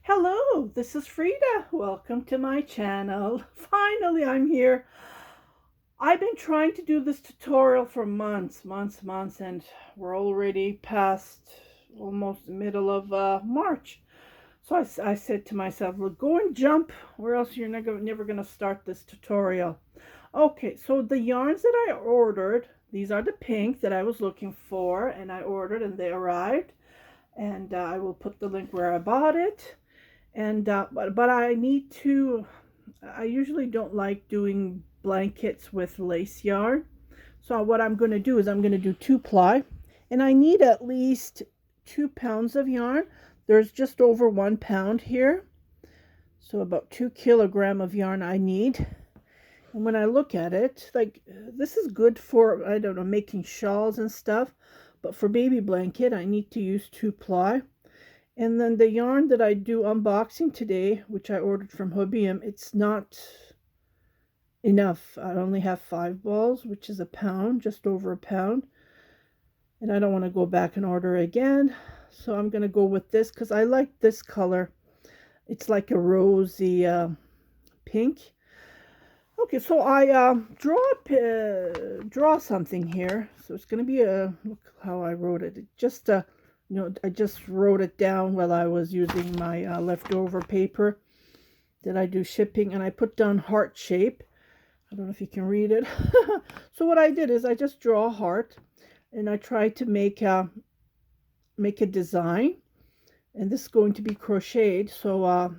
Hello, this is Frida. Welcome to my channel. Finally, I'm here. I've been trying to do this tutorial for months, and we're already past almost the middle of March. So I said to myself, well, go and jump, or else you're never going to start this tutorial. Okay, so the yarns that I ordered, these are the pink that I was looking for, and I ordered and they arrived. And I will put the link where I bought it. And but I need to, I usually don't like doing blankets with lace yarn. So what I'm going to do is I'm going to do 2-ply, and I need at least 2 pounds of yarn. There's just over 1 pound here, so about 2 kilogram of yarn I need. And when I look at it, like, this is good for, I don't know, making shawls and stuff, but for baby blanket I need to use 2-ply. And then the yarn that I do unboxing today, which I ordered from Hobbyim, it's not enough. I only have 5 balls, which is a pound, just over a pound. And I don't want to go back and order again. So I'm going to go with this because I like this color. It's like a rosy pink. Okay, so I draw something here. So it's going to be look how I wrote it. Just I just wrote it down while I was using my leftover paper that I do shipping, and I put down heart shape. I don't know if you can read it. So what I did is I just draw a heart, and I try to make a design, and this is going to be crocheted. So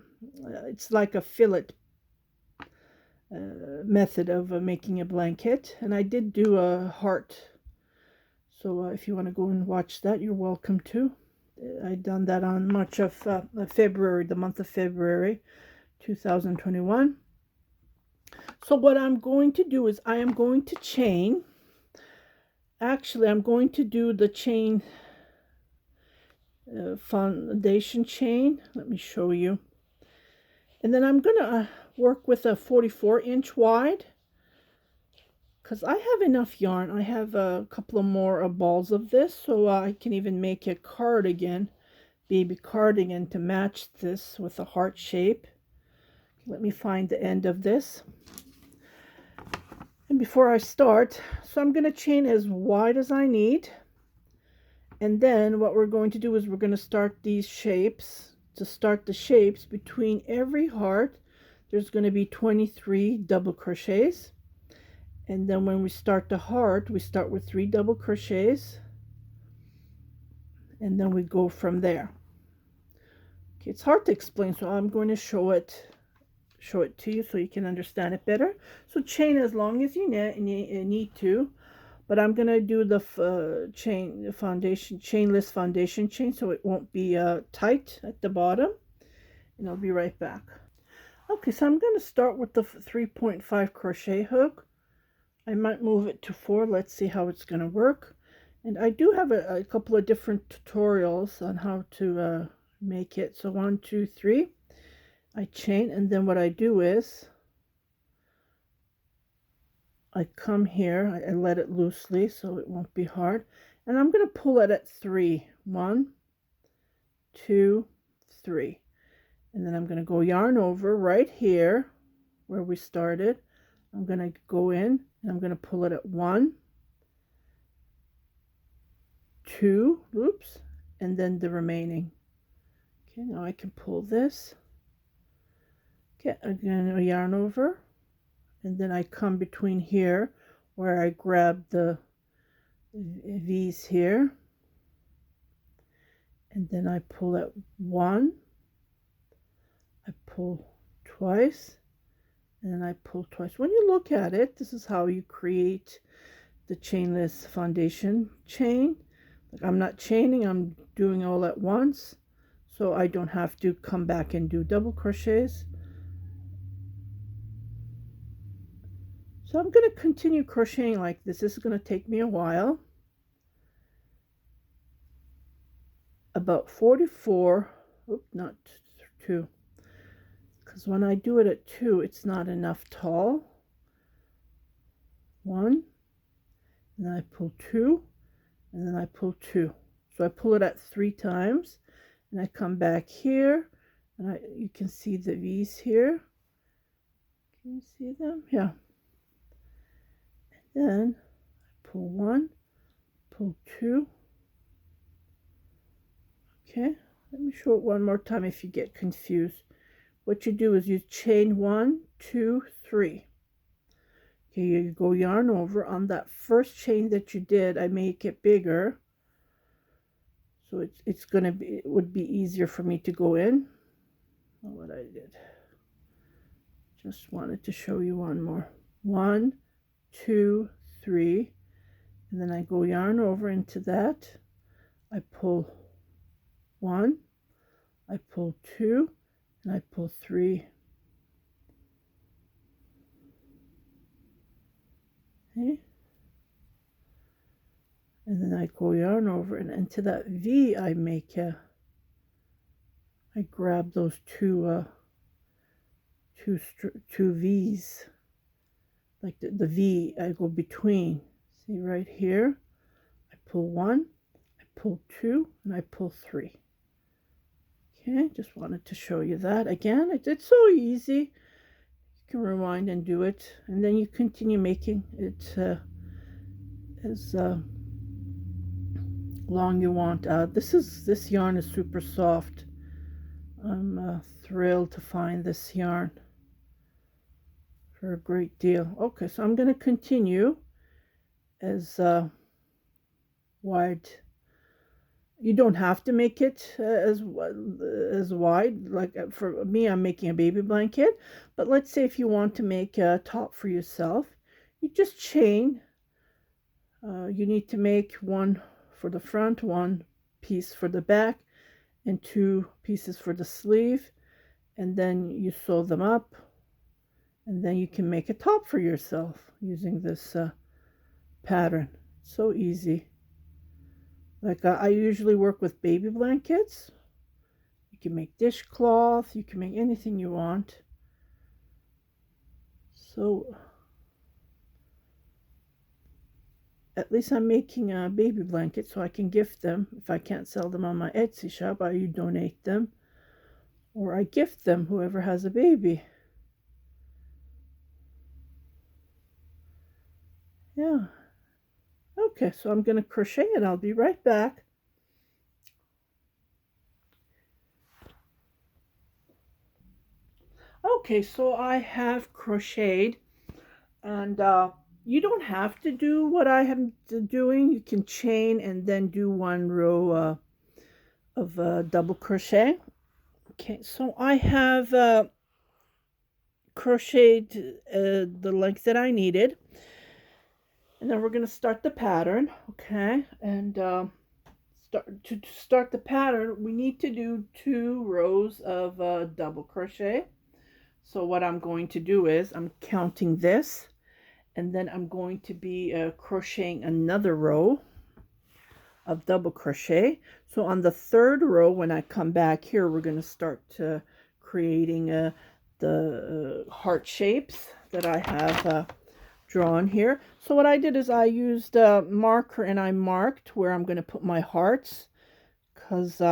it's like a fillet method of making a blanket, and I did do a heart. So if you want to go and watch that, you're welcome to. I done that on much of February, the month of February 2021. So what I'm going to do is I am going to chain. Actually, I'm going to do the chain foundation chain. Let me show you. And then I'm going to work with a 44-inch wide, because I have enough yarn. I have a couple of more balls of this, so I can even make a cardigan, baby cardigan, to match this with a heart shape. Let me find the end of this. And before I start, so I'm going to chain as wide as I need. And then what we're going to do is we're going to start these shapes. To start the shapes, between every heart, there's going to be 23 double crochets. And then when we start the heart, we start with 3 double crochets, and then we go from there. Okay, it's hard to explain, so I'm going to show it to you so you can understand it better. So chain as long as you need to, but I'm going to do the chainless foundation chain, so it won't be tight at the bottom. And I'll be right back. Okay, so I'm going to start with the 3.5 crochet hook. I might move it to 4. Let's see how it's going to work. And I do have a couple of different tutorials on how to make it. So 1, 2, 3. I chain, and then what I do is I come here. I let it loosely so it won't be hard. And I'm going to pull it at 3. 1, 2, 3. And then I'm going to go yarn over right here where we started. I'm going to go in, and I'm going to pull it at 1, 2, oops, and then the remaining. Okay, now I can pull this. Okay, again, a yarn over, and then I come between here where I grab the V's here, and then I pull at 1, I pull twice, and then I pull twice. When you look at it, this is how you create the chainless foundation chain. Like, I'm not chaining, I'm doing all at once, so I don't have to come back and do double crochets. So I'm going to continue crocheting like this. This is going to take me a while. About 44, not 2. Because when I do it at 2, it's not enough tall. 1, and then I pull 2, and then I pull 2. So I pull it at 3 times, and I come back here, And you can see the V's here. Can you see them? Yeah. And then I pull one, pull two. Okay, let me show it one more time if you get confused. What you do is you chain 1, 2, 3. Okay, you go yarn over. On that first chain that you did, I make it bigger. So it's gonna be, it would be easier for me to go in. What I did. Just wanted to show you one more. 1, 2, 3. And then I go yarn over into that. I pull 1, I pull 2, and I pull 3. Okay. And then I go yarn over, and into that V I make I grab those two V's, like the V I go between. See right here, I pull 1, I pull 2, and I pull 3. Okay, just wanted to show you that again. It's so easy. You can rewind and do it, and then you continue making it as long you want. This yarn is super soft. I'm thrilled to find this yarn for a great deal. Okay, so I'm going to continue as wide. You don't have to make it as wide. Like for me, I'm making a baby blanket, but let's say if you want to make a top for yourself, you just chain. You need to make one for the front, one piece for the back, and 2 pieces for the sleeve, and then you sew them up, and then you can make a top for yourself using this pattern. So easy. Like I usually work with baby blankets. You can make dishcloth, you can make anything you want. So at least I'm making a baby blanket so I can gift them. If I can't sell them on my Etsy shop, I donate them, or I gift them whoever has a baby. Yeah. Okay, so I'm going to crochet and I'll be right back. Okay, so I have crocheted, and you don't have to do what I am doing. You can chain and then do 1 row of double crochet. Okay, so I have crocheted the length that I needed, and then we're going to start the pattern. Okay, and to start the pattern, we need to do 2 rows of double crochet. So what I'm going to do is I'm counting this, and then I'm going to be crocheting another row of double crochet. So on the 3rd row, when I come back here, we're going to start creating the heart shapes that I have drawn here. So what I did is I used a marker, and I marked where I'm going to put my hearts, because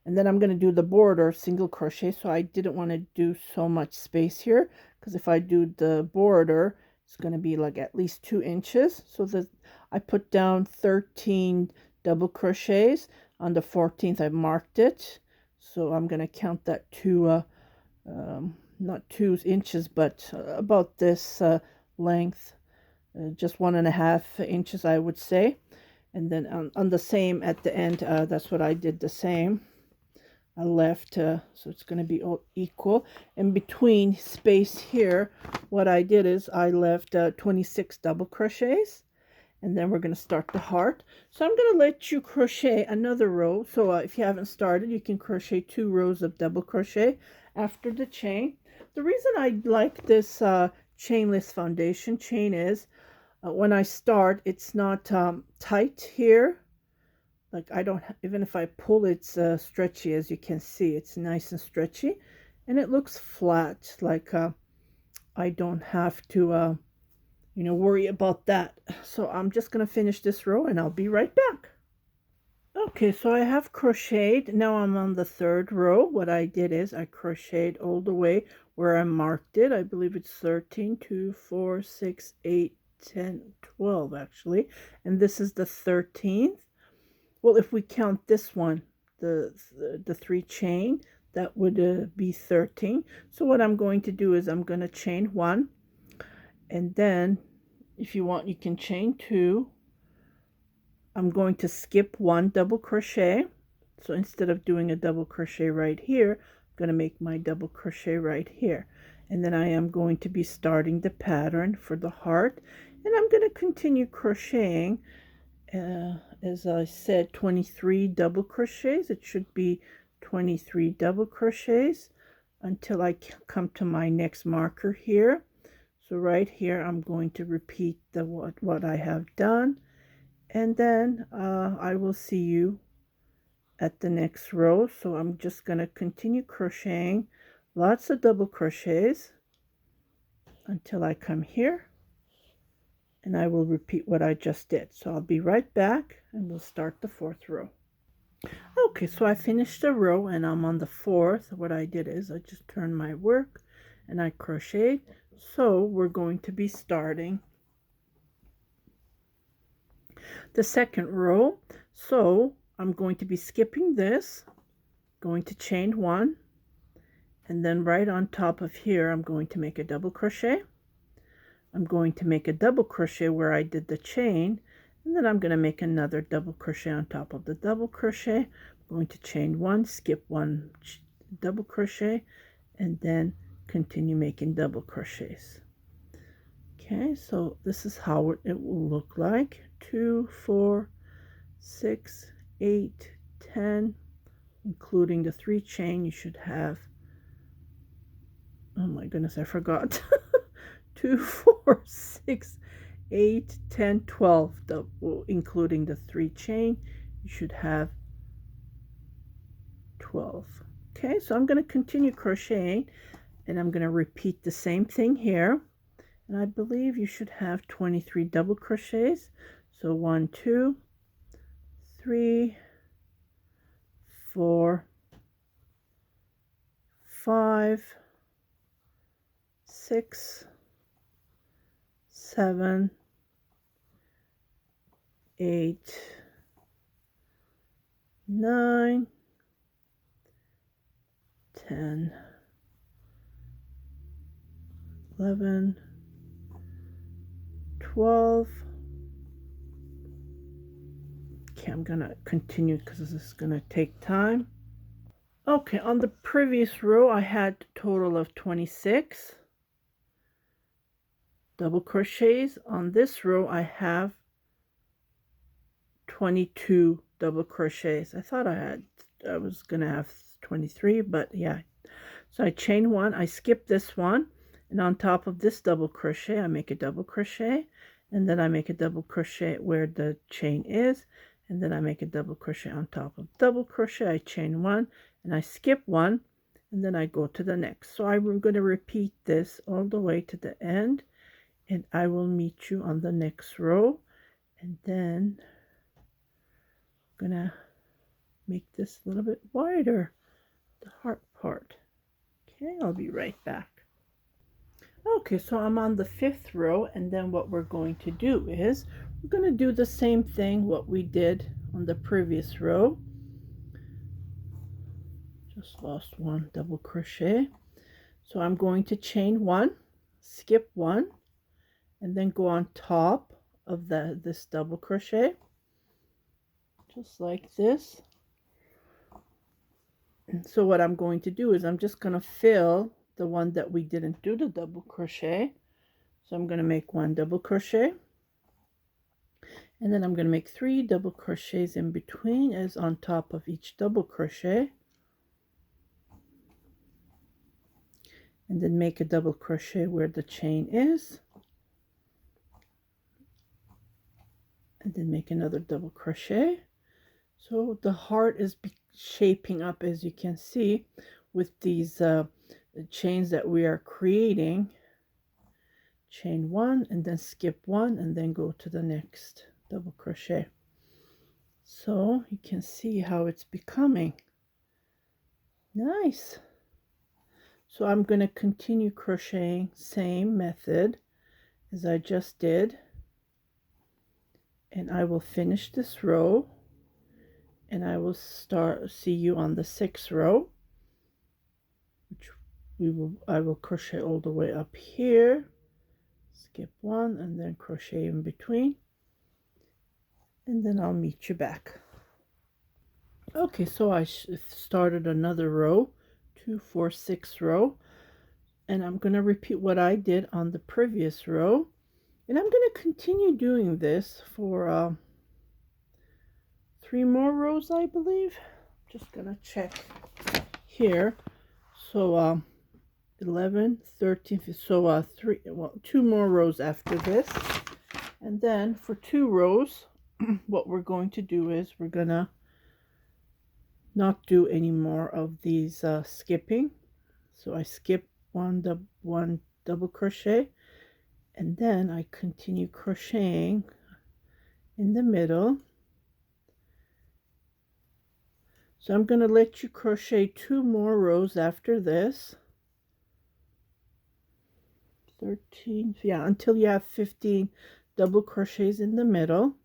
and then I'm going to do the border single crochet. So I didn't want to do so much space here, because if I do the border, it's going to be like at least 2 inches. So that I put down 13 double crochets. On the 14th, I marked it. So I'm going to count that to not 2 inches, but about this length, just 1.5 inches, I would say. And then on the same at the end, that's what I did the same. I left, so it's going to be all equal. In between space here, what I did is I left 26 double crochets, and then we're going to start the heart. So I'm going to let you crochet another row. So if you haven't started, you can crochet 2 rows of double crochet after the chain. The reason I like this chainless foundation chain is when I start, it's not tight here. Like I don't, even if I pull, it's stretchy. As you can see, it's nice and stretchy, and it looks flat. Like I don't have to worry about that. So I'm just gonna finish this row, and I'll be right back. Okay, so I have crocheted. Now I'm on the third row. What I did is I crocheted all the way where I marked it. I believe it's 13, 2, 4, 6, 8, 10, 12 actually. And this is the 13th. Well, if we count this one, the 3 chain, that would be 13. So what I'm going to do is I'm going to chain 1, and then if you want you can chain 2. I'm going to skip 1 double crochet. So instead of doing a double crochet right here, I'm going to make my double crochet right here. And then I am going to be starting the pattern for the heart, and I'm going to continue crocheting as I said, 23 double crochets. It should be 23 double crochets until I come to my next marker here. So right here I'm going to repeat what I have done, and then I will see you at the next row. So I'm just going to continue crocheting lots of double crochets until I come here, and I will repeat what I just did. So I'll be right back and we'll start the 4th row. Okay, so I finished the row and I'm on the 4th. What I did is I just turned my work and I crocheted. So we're going to be starting the 2nd row. So I'm going to be skipping this, going to chain 1, and then right on top of here I'm going to make a double crochet. I'm going to make a double crochet where I did the chain, and then I'm going to make another double crochet on top of the double crochet. I'm going to chain 1, skip 1 double crochet, and then continue making double crochets. Okay, so this is how it will look like. 2, 4, 6, 8, 10, including the 3 chain. You should have, oh my goodness, I forgot. 2, 4, 6, 8, 10, 12, including the 3 chain. You should have 12. Okay, so I'm going to continue crocheting, and I'm going to repeat the same thing here. And I believe you should have 23 double crochets. So 1, 2, 3, 4, 5, 6, 7, 8, 9, 10, 11, 12. Okay, I'm gonna continue because this is gonna take time. Okay, on the previous row I had a total of 26 double crochets. On this row I have 22 double crochets. I thought I was gonna have 23, but yeah. So I chain 1, I skip this one, and on top of this double crochet I make a double crochet, and then I make a double crochet where the chain is, and then I make a double crochet on top of double crochet. I chain 1 and I skip 1, and then I go to the next. So I'm going to repeat this all the way to the end, and I will meet you on the next row. And then I'm gonna make this a little bit wider, the heart part. Okay, I'll be right back. Okay, so I'm on the 5th row, and then what we're going to do is we're going to do the same thing what we did on the previous row. Just lost 1 double crochet. So I'm going to chain 1, skip 1, and then go on top of this double crochet, just like this. And so what I'm going to do is I'm just going to fill the one that we didn't do the double crochet. So I'm going to make 1 double crochet, and then I'm going to make 3 double crochets in between as on top of each double crochet, and then make a double crochet where the chain is, and then make another double crochet. So the heart is shaping up, as you can see, with these chains that we are creating. Chain 1 and then skip 1 and then go to the next double crochet. So you can see how it's becoming nice. So I'm going to continue crocheting same method as I just did, and I will finish this row, and I will see you on the 6th row, which I will crochet all the way up here, skip one, and then crochet in between, and then I'll meet you back. Okay, so I started another row, 2, 4, 6 row, and I'm going to repeat what I did on the previous row, and I'm going to continue doing this for 3 more rows, I believe. Just going to check here. So 11, 13, so 2 more rows after this, and then for 2 rows what we're going to do is we're gonna not do any more of these skipping. So I skip one double crochet, and then I continue crocheting in the middle. So I'm going to let you crochet 2 more rows after this. 13, yeah, until you have 15 double crochets in the middle.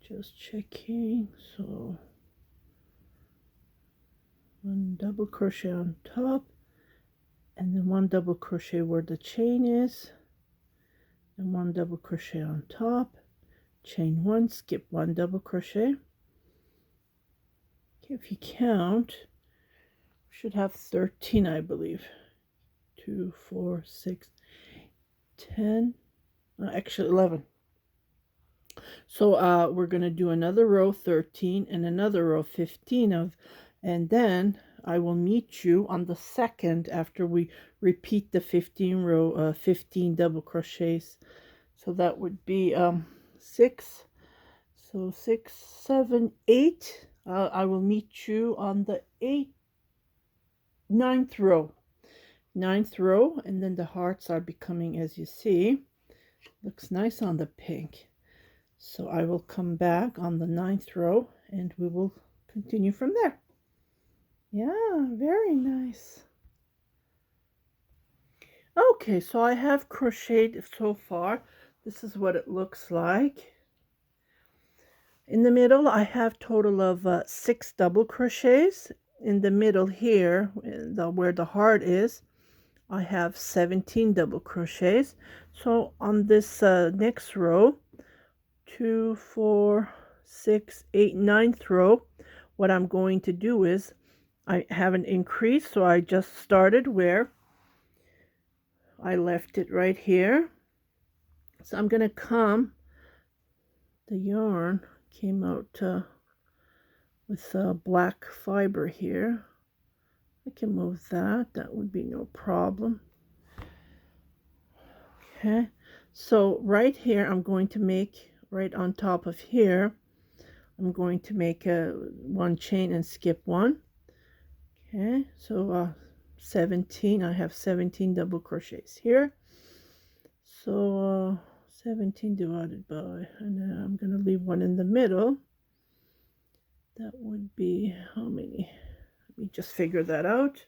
Just checking. So 1 double crochet on top, and then 1 double crochet where the chain is, and 1 double crochet on top, chain 1, skip 1 double crochet. Okay, if you count, should have 13, I believe. 2, 4, 6, 10, actually 11. So we're going to do another row 13 and another row 15 of, and then I will meet you on the 2nd after we repeat the 15 double crochets. So that would be 6. So 6, 7, 8. I will meet you on the 9th row. 9th row, and then the hearts are becoming, as you see, looks nice on the pink. So I will come back on the 9th row and we will continue from there. Yeah, very nice. Okay, so I have crocheted so far. This is what it looks like. In the middle, I have total of 6 double crochets. In the middle here, where the heart is, I have 17 double crochets. So on this next row, 2, 4, 6, 8, 9th row, what I'm going to do is I haven't increased, so I just started where I left it right here. So I'm going to come, the yarn came out with black fiber here. I can move that, that would be no problem. Okay, so right here I'm going to make, right on top of here, I'm going to make a 1 chain and skip 1. Okay, so 17, I have 17 double crochets here. So 17 divided by, and then I'm going to leave 1 in the middle. That would be how many? Let me just figure that out.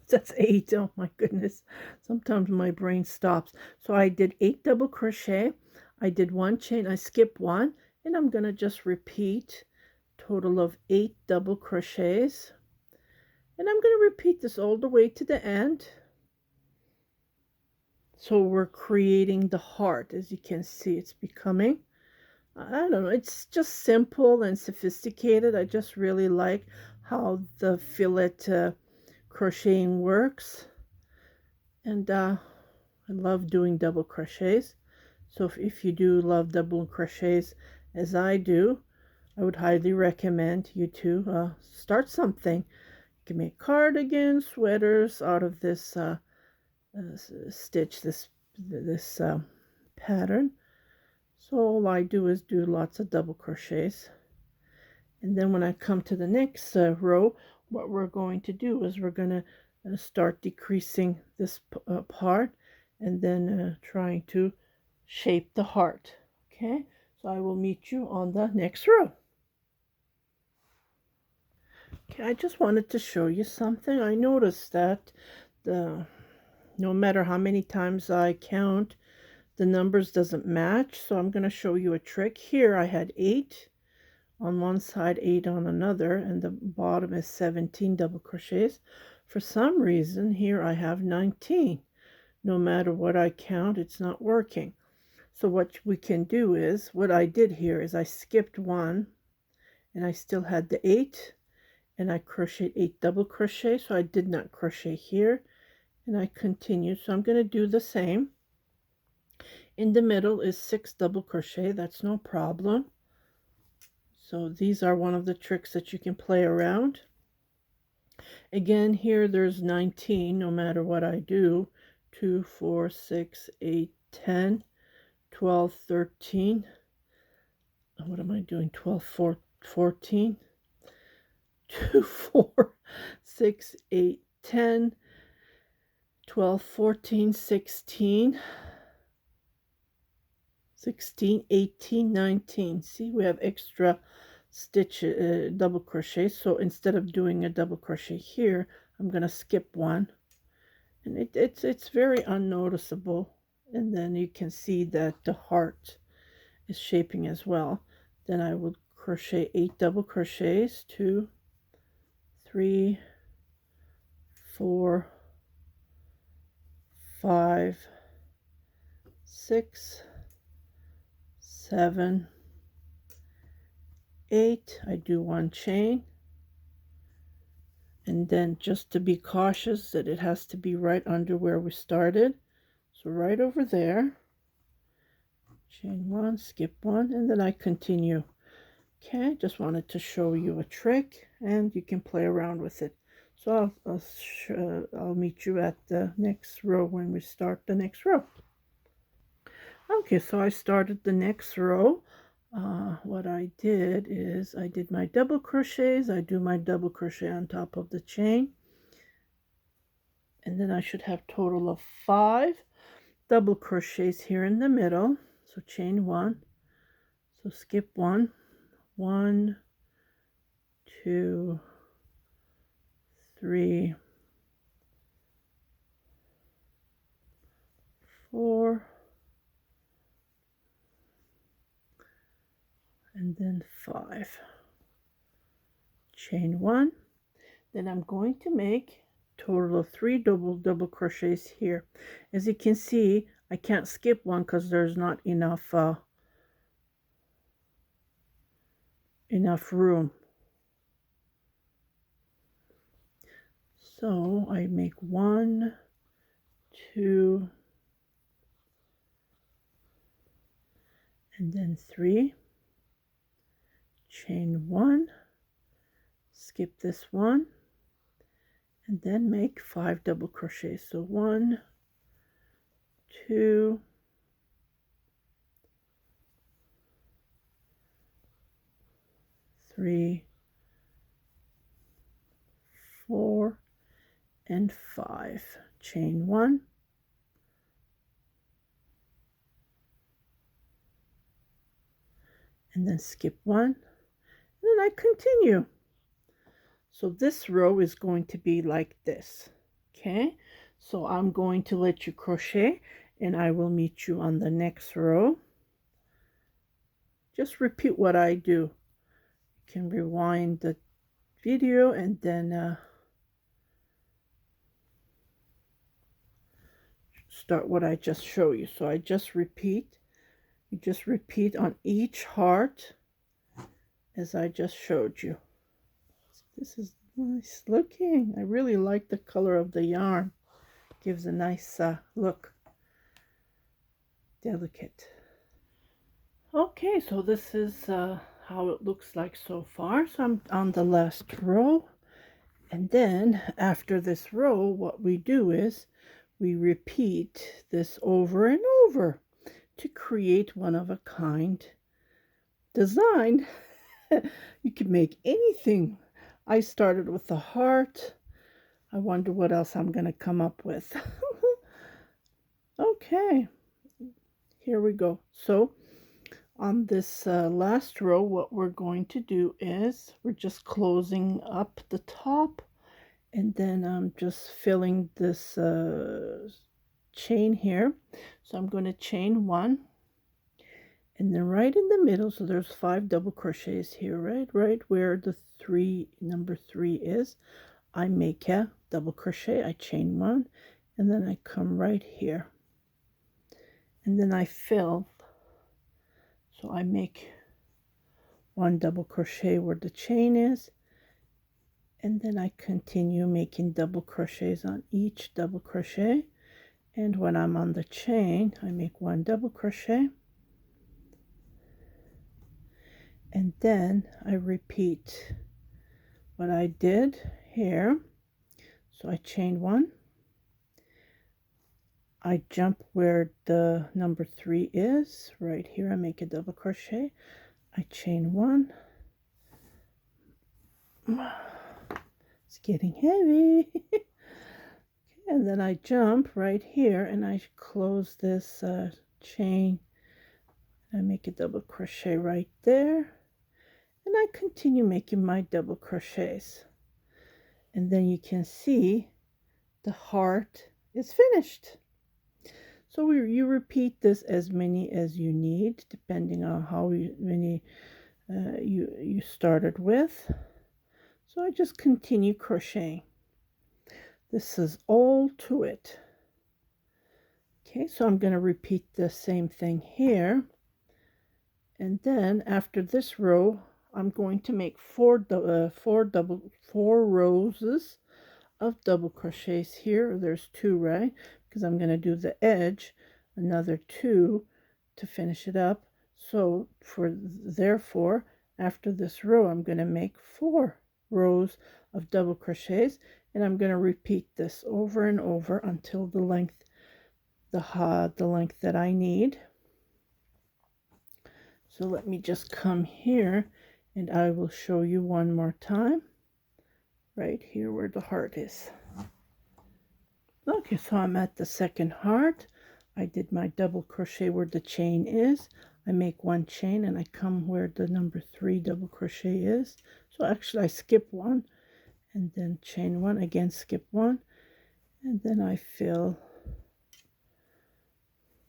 That's 8. Oh my goodness. Sometimes my brain stops. So I did 8 double crochet. I did 1 chain. I skipped 1. And I'm going to just repeat total of 8 double crochets. And I'm going to repeat this all the way to the end. So we're creating the heart. As you can see, it's becoming, I don't know, it's just simple and sophisticated. I just really like how the filet crocheting works, and I love doing double crochets. So if you do love double crochets as I do, I would highly recommend you to start something. You can make cardigans, sweaters out of this stitch, this pattern. So all I do is do lots of double crochets, and then when I come to the next row, what we're going to do is we're going to start decreasing this part, and then trying to shape the heart. Okay, so I will meet you on the next row. Okay, I just wanted to show you something. I noticed that no matter how many times I count, the numbers doesn't match. So I'm going to show you a trick. Here I had 8 on one side, 8 on another, and the bottom is 17 double crochets. For some reason here I have 19. No matter what I count, it's not working. So what we can do is, what I did here is I skipped one and I still had the 8, and I crocheted 8 double crochet, so I did not crochet here, and I continued. So I'm going to do the same. In the middle is 6 double crochet, that's no problem. So these are one of the tricks that you can play around. Again, here there's 19 no matter what I do. 2, 4, 6, 8, 10, 12, 13. What am I doing? 12, 14. 2, 4, 6, 8, 10, 12, 14, 16, 16, 18, 19. See, we have extra stitch double crochet. So instead of doing a double crochet here, I'm going to skip one. And it's very unnoticeable. And then you can see that the heart is shaping as well. Then I will crochet 8 double crochets, 2, 3, 4, 5, 6, 7, 8. I do one chain, and then just to be cautious that it has to be right under where we started, so right over there, chain one, skip one, and then I continue. Okay, just wanted to show you a trick, and you can play around with it. So I'll meet you at the next row when we start the next row. Okay, so I started the next row. What I did is I did my double crochets. I do my double crochet on top of the chain, and then I should have total of 5 double crochets here in the middle. So chain one, so skip one, 1, 2, 3, 4, and then 5. Chain one. Then I'm going to make total of 3 double crochets here. As you can see, I can't skip one because there's not enough room. So I make 1, 2, and then 3, chain 1, skip this one, and then make 5 double crochets. So 1, 2, 3, 4, and 5. Chain 1, and then skip 1, and then I continue. So this row is going to be like this. Okay, so I'm going to let you crochet, and I will meet you on the next row. Just repeat what I do. You can rewind the video and then start what I just showed you. So I just repeat. You just repeat on each heart as I just showed you. This is nice looking. I really like the color of the yarn. Gives a nice look. Delicate. Okay, so this is how it looks like so far. So I'm on the last row, and then after this row, what we do is we repeat this over and over to create one of a kind design. You can make anything. I started with the heart. I wonder what else I'm going to come up with. Okay. here we go. So on this last row, what we're going to do is we're just closing up the top, and then I'm just filling this chain here. So I'm going to chain 1, and then right in the middle, so there's 5 double crochets here, right where the number 3 is, I make a double crochet. I chain 1, and then I come right here, and then I fill. So I make 1 double crochet where the chain is, and then I continue making double crochets on each double crochet. And when I'm on the chain, I make 1 double crochet, and then I repeat what I did here. So I chain 1, I jump where the number 3 is, right here. I make a double crochet, I chain 1. It's getting heavy. Okay, and then I jump right here, and I close this chain. I make a double crochet right there, and I continue making my double crochets, and then you can see the heart is finished. So you repeat this as many as you need, depending on how many you started with. So I just continue crocheting. This is all to it. Okay, so I'm going to repeat the same thing here, and then after this row I'm going to make 4 rows of double crochets here. There's 2, right? Because I'm going to do the edge, another 2 to finish it up. So therefore after this row I'm going to make 4 rows of double crochets, and I'm going to repeat this over and over until the length that I need. So let me just come here, and I will show you one more time right here where the heart is. Okay, so I'm at the second heart. I did my double crochet where the chain is. I make 1 chain, and I come where the number 3 double crochet is. So actually I skip 1, and then chain 1, again skip 1, and then I fill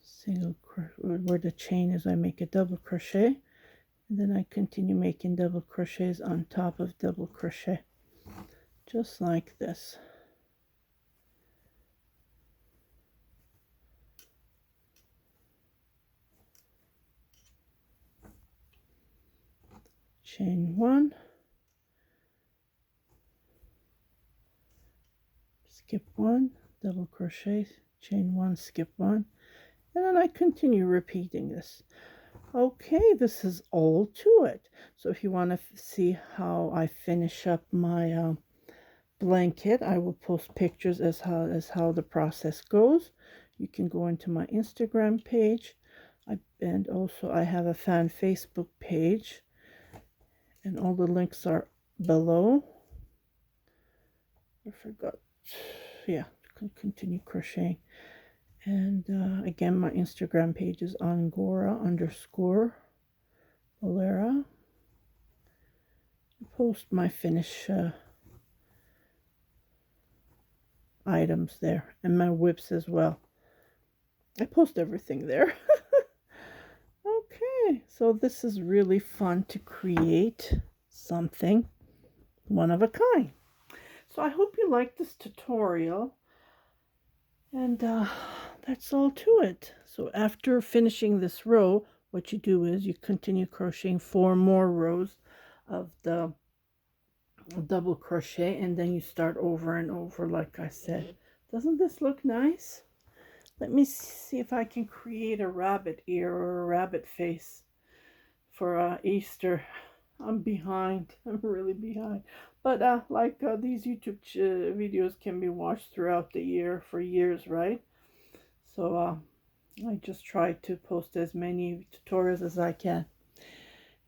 single where the chain is. I make a double crochet, and then I continue making double crochets on top of double crochet, just like this. Chain 1, skip 1, double crochet, chain 1, skip 1, and then I continue repeating this. Okay, this is all to it. So if you want to see how I finish up my blanket, I will post pictures as how the process goes. You can go into my Instagram page, and also I have a fan Facebook page, and all the links are below. I forgot. Yeah, continue crocheting. And again, my Instagram page is Angora_Valera. I post my finish items there, and my whips as well. I post everything there. Okay, so this is really fun to create something one of a kind. So I hope you like this tutorial, and that's all to it. So after finishing this row, what you do is you continue crocheting 4 more rows of the double crochet, and then you start over and over like I said. Doesn't this look nice? Let me see if I can create a rabbit ear or a rabbit face for Easter. I'm behind. I'm really behind. But these YouTube videos can be watched throughout the year for years, right? So I just try to post as many tutorials as I can.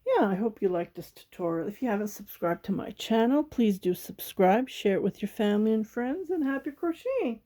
Yeah, I hope you like this tutorial. If you haven't subscribed to my channel, please do subscribe, share it with your family and friends, and happy crocheting!